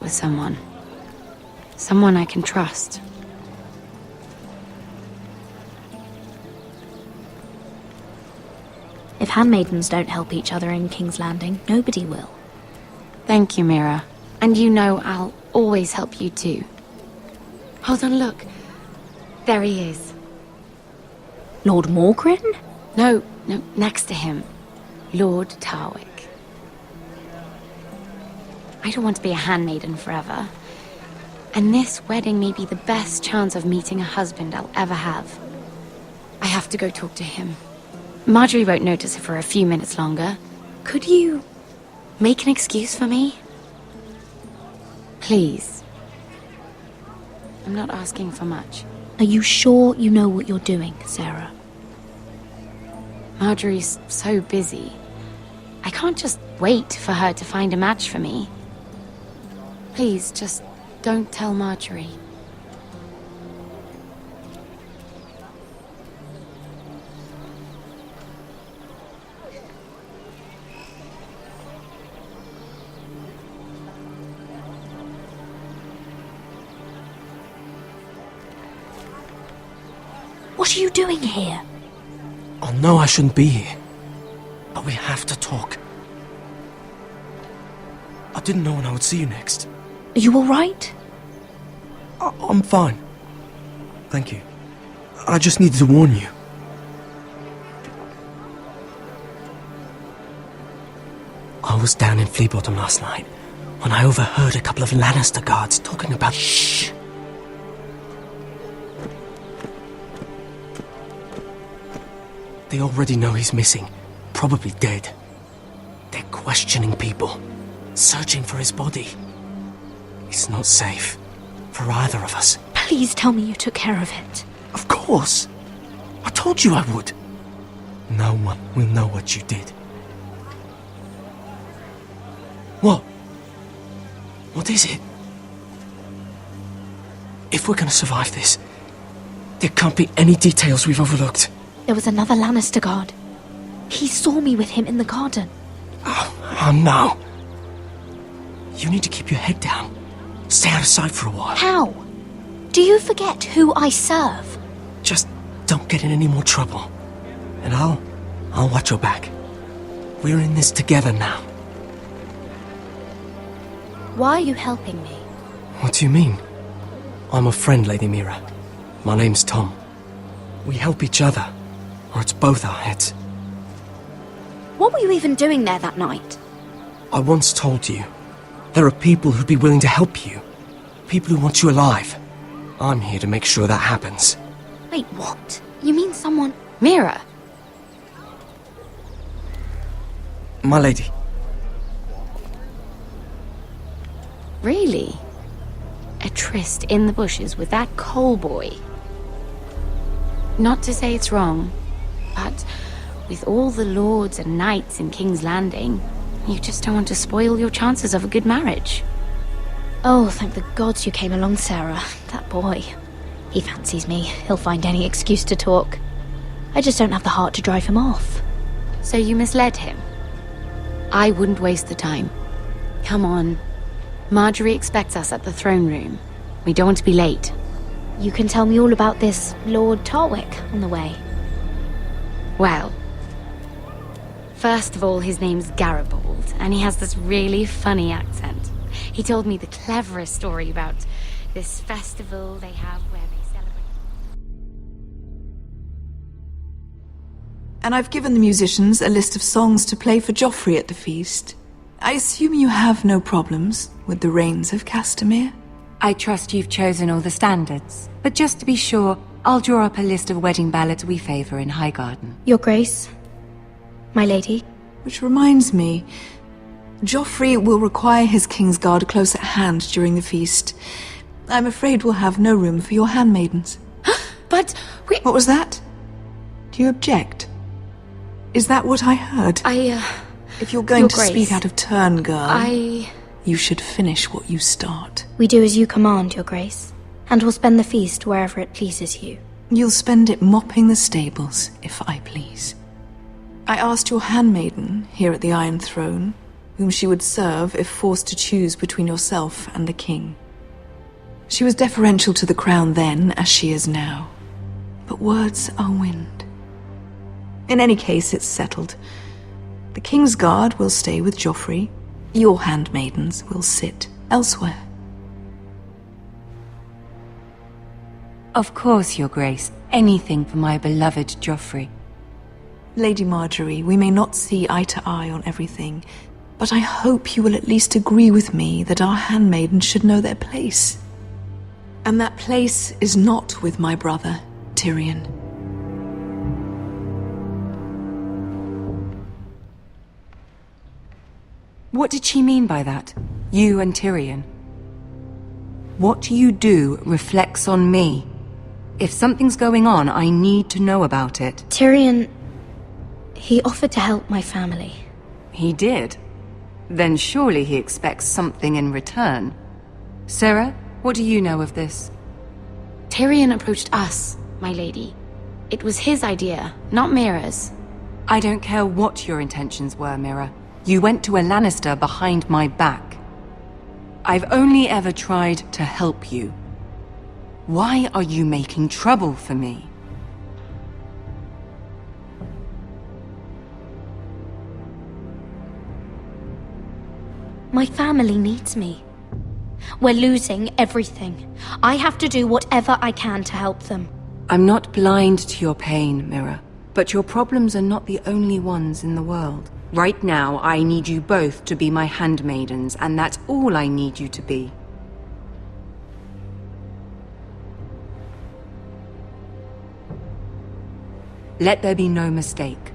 with someone. Someone I can trust. If handmaidens don't help each other in King's Landing, nobody will. Thank you, Mira. And you know I'll always help you too. Hold on, look. There he is. Lord Morgrin? No, next to him. Lord Tarwick. I don't want to be a handmaiden forever. And this wedding may be the best chance of meeting a husband I'll ever have. I have to go talk to him. Marjorie won't notice it for a few minutes longer. Could you make an excuse for me? Please. I'm not asking for much. Are you sure you know what you're doing, Sarah? Marjorie's so busy. I can't just wait for her to find a match for me. Please, just don't tell Marjorie. What are you doing here? I know I shouldn't be here, but we have to talk. I didn't know when I would see you next. Are you alright? I'm fine. Thank you. I just needed to warn you. I was down in Flea Bottom last night when I overheard a couple of Lannister guards talking about... Shh! They already know he's missing, probably dead. They're questioning people, searching for his body. It's not safe for either of us. Please tell me you took care of it. Of course. I told you I would. No one will know what you did. What? What is it? If we're gonna survive this, there can't be any details we've overlooked. There was another Lannister guard. He saw me with him in the garden. Oh no. You need to keep your head down. Stay out of sight for a while. How? Do you forget who I serve? Just don't get in any more trouble. And I'll watch your back. We're in this together now. Why are you helping me? What do you mean? I'm a friend, Lady Mira. My name's Tom. We help each other, or it's both our heads. What were you even doing there that night? I once told you, there are people who'd be willing to help you. People who want you alive. I'm here to make sure that happens. Wait, what? You mean someone... Mira! My lady. Really? A tryst in the bushes with that coal boy? Not to say it's wrong, but with all the lords and knights in King's Landing, you just don't want to spoil your chances of a good marriage. Oh, thank the gods you came along, Sarah. That boy. He fancies me. He'll find any excuse to talk. I just don't have the heart to drive him off. So you misled him? I wouldn't waste the time. Come on. Marjorie expects us at the throne room. We don't want to be late. You can tell me all about this Lord Tarwick on the way. Well, first of all, his name's Garibald, and he has this really funny accent. He told me the cleverest story about this festival they have where they celebrate... And I've given the musicians a list of songs to play for Joffrey at the feast. I assume you have no problems with the Rains of Castamere? I trust you've chosen all the standards, but just to be sure, I'll draw up a list of wedding ballads we favor in Highgarden. Your Grace, my lady. Which reminds me, Joffrey will require his Kingsguard close at hand during the feast. I'm afraid we'll have no room for your handmaidens. But we... What was that? Do you object? Is that what I heard? If you're going Your to Grace, speak out of turn, girl, you should finish what you start. We do as you command, Your Grace, and we'll spend the feast wherever it pleases you. You'll spend it mopping the stables, if I please. I asked your handmaiden here at the Iron Throne whom she would serve if forced to choose between yourself and the king. She was deferential to the crown then, as she is now. But words are wind. In any case, it's settled. The King's Guard will stay with Joffrey. Your handmaidens will sit elsewhere. Of course, Your Grace. Anything for my beloved Joffrey. Lady Marjorie, we may not see eye to eye on everything, but I hope you will at least agree with me that our handmaidens should know their place. And that place is not with my brother, Tyrion. What did she mean by that? You and Tyrion? What you do reflects on me. If something's going on, I need to know about it. Tyrion... he offered to help my family. He did? Then surely he expects something in return. Sarah, what do you know of this? Tyrion approached us, my lady. It was his idea, not Mira's. I don't care what your intentions were, Mira. You went to a Lannister behind my back. I've only ever tried to help you. Why are you making trouble for me? My family needs me. We're losing everything. I have to do whatever I can to help them. I'm not blind to your pain, Mira. But your problems are not the only ones in the world. Right now, I need you both to be my handmaidens, and that's all I need you to be. Let there be no mistake.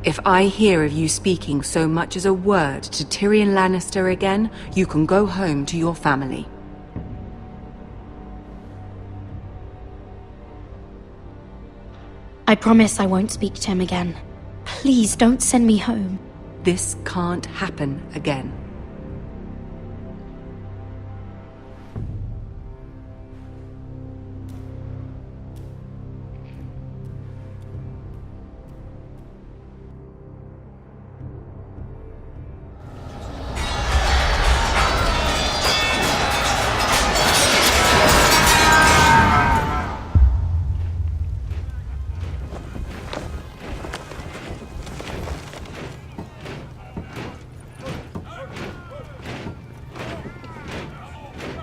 If I hear of you speaking so much as a word to Tyrion Lannister again, you can go home to your family. I promise I won't speak to him again. Please don't send me home. This can't happen again.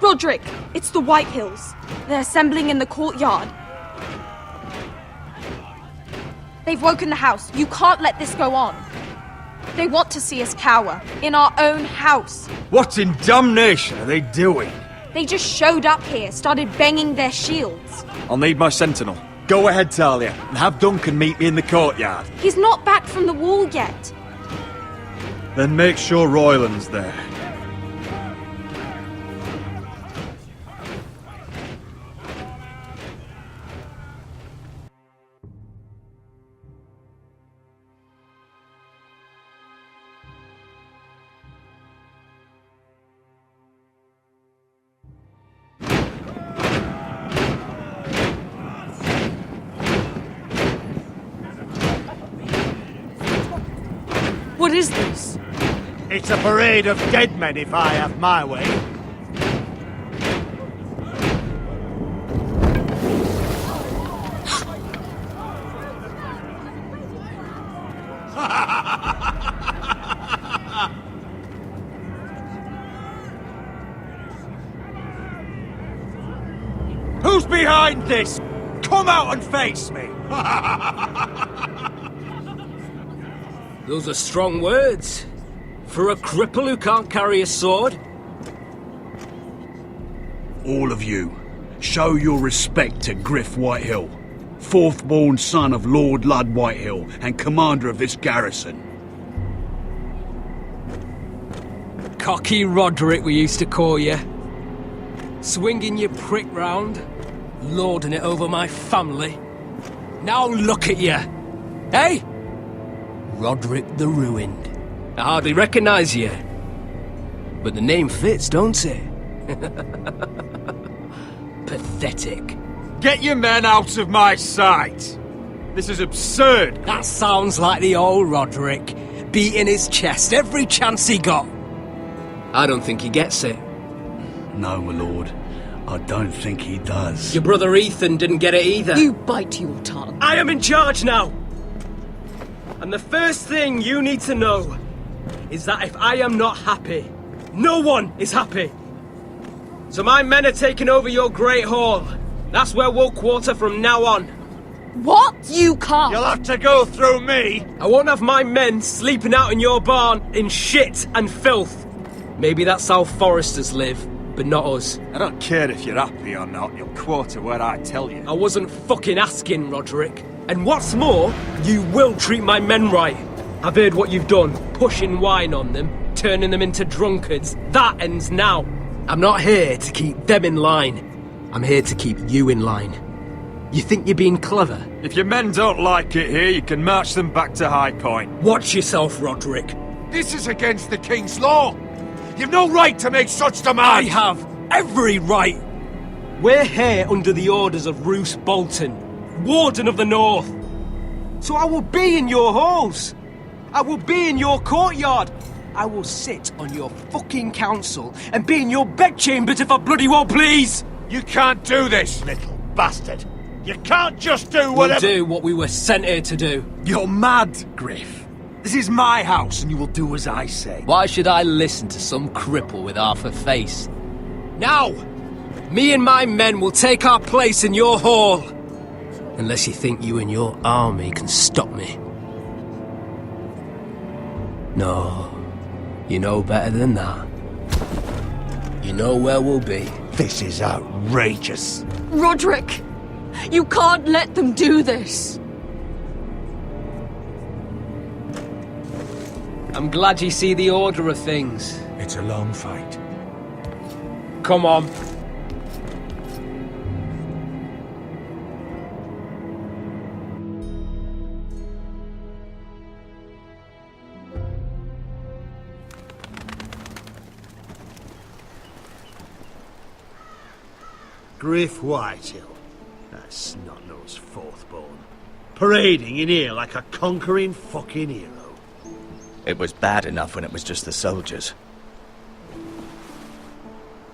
Roderick, it's the White Hills. They're assembling in the courtyard. They've woken the house. You can't let this go on. They want to see us cower. In our own house. What in damnation are they doing? They just showed up here, started banging their shields. I'll need my sentinel. Go ahead, Talia, and have Duncan meet me in the courtyard. He's not back from the wall yet. Then make sure Royland's there. What is this? It's a parade of dead men if I have my way. Who's behind this? Come out and face me! Those are strong words. For a cripple who can't carry a sword. All of you, show your respect to Griff Whitehill, fourth-born son of Lord Ludd Whitehill and commander of this garrison. Cocky Roderick, we used to call you. Swinging your prick round, lording it over my family. Now look at you, eh? Roderick the Ruined. I hardly recognise you. But the name fits, don't it? Pathetic. Get your men out of my sight! This is absurd! That sounds like the old Roderick. beating his chest every chance he got. I don't think he gets it. No, my lord. I don't think he does. Your brother Ethan didn't get it either. You bite your tongue. I am in charge now! And the first thing you need to know is that if I am not happy, no one is happy. So my men are taking over your Great Hall. That's where we'll quarter from now on. What? You can't. You'll have to go through me. I won't have my men sleeping out in your barn in shit and filth. Maybe that's how foresters live, but not us. I don't care if you're happy or not, you'll quarter where I tell you. I wasn't fucking asking, Roderick. And what's more, you will treat my men right. I've heard what you've done, pushing wine on them, turning them into drunkards. That ends now. I'm not here to keep them in line. I'm here to keep you in line. You think you're being clever? If your men don't like it here, you can march them back to High Point. Watch yourself, Roderick. This is against the king's law. You've no right to make such I demands. have every right. We're here under the orders of Roose Bolton, Warden of the North. So I will be in your halls. I will be in your courtyard. I will sit on your fucking council and be in your bedchambers if I bloody well please. You can't do this, little bastard. You can't just do We'll whatever... do what we were sent here to do. You're mad, Griff. This is my house and you will do as I say. Why should I listen to some cripple with half a face? Now, me and my men will take our place in your hall. Unless you think you and your army can stop me. No, you know better than that. You know where we'll be. This is outrageous. Roderick, you can't let them do this. I'm glad you see the order of things. It's a long fight. Come on. Griff Whitehill, that snot-nosed fourth-born, parading in here like a conquering fucking hero. It was bad enough when it was just the soldiers.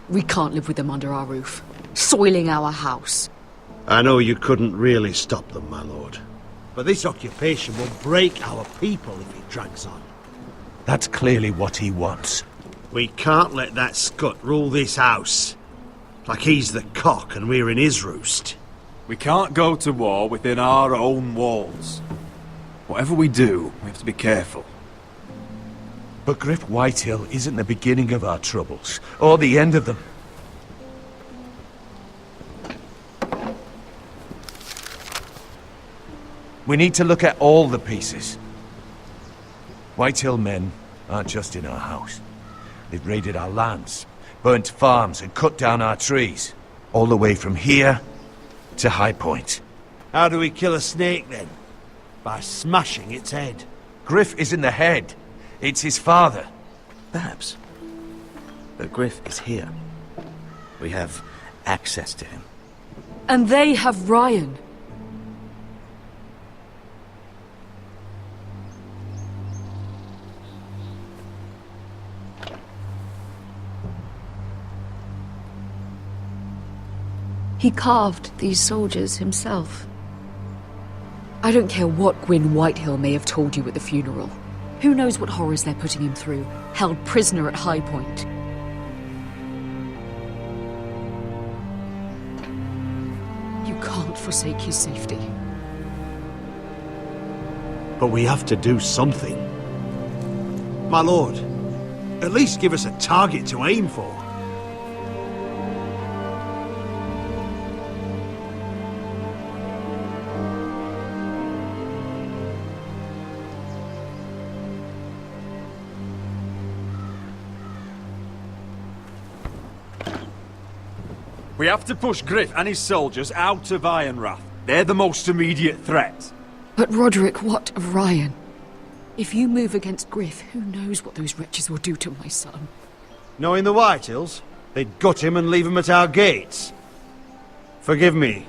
We can't live with them under our roof, soiling our house. I know you couldn't really stop them, my lord, but this occupation will break our people if it drags on. That's clearly what he wants. We can't let that scut rule this house. Like he's the cock and we're in his roost. We can't go to war within our own walls. Whatever we do, we have to be careful. But Griff Whitehill isn't the beginning of our troubles, or the end of them. We need to look at all the pieces. Whitehill men aren't just in our house. They've raided our lands, burnt farms and cut down our trees. All the way from here to High Point. How do we kill a snake then? By smashing its head. Griff isn't the head. It's his father. Perhaps. But Griff is here. We have access to him. And they have Ryan. He carved these soldiers himself. I don't care what Gwyn Whitehill may have told you at the funeral. Who knows what horrors they're putting him through, held prisoner at High Point. You can't forsake his safety. But we have to do something. My lord, at least give us a target to aim for. We have to push Griff and his soldiers out of Ironrath. They're the most immediate threat. But Roderick, what of Ryan? If you move against Griff, who knows what those wretches will do to my son? Knowing the Whitehills, they'd gut him and leave him at our gates. Forgive me,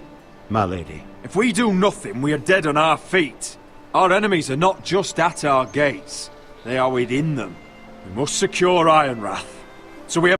my lady. If we do nothing, we are dead on our feet. Our enemies are not just at our gates. They are within them. We must secure Ironrath. So we have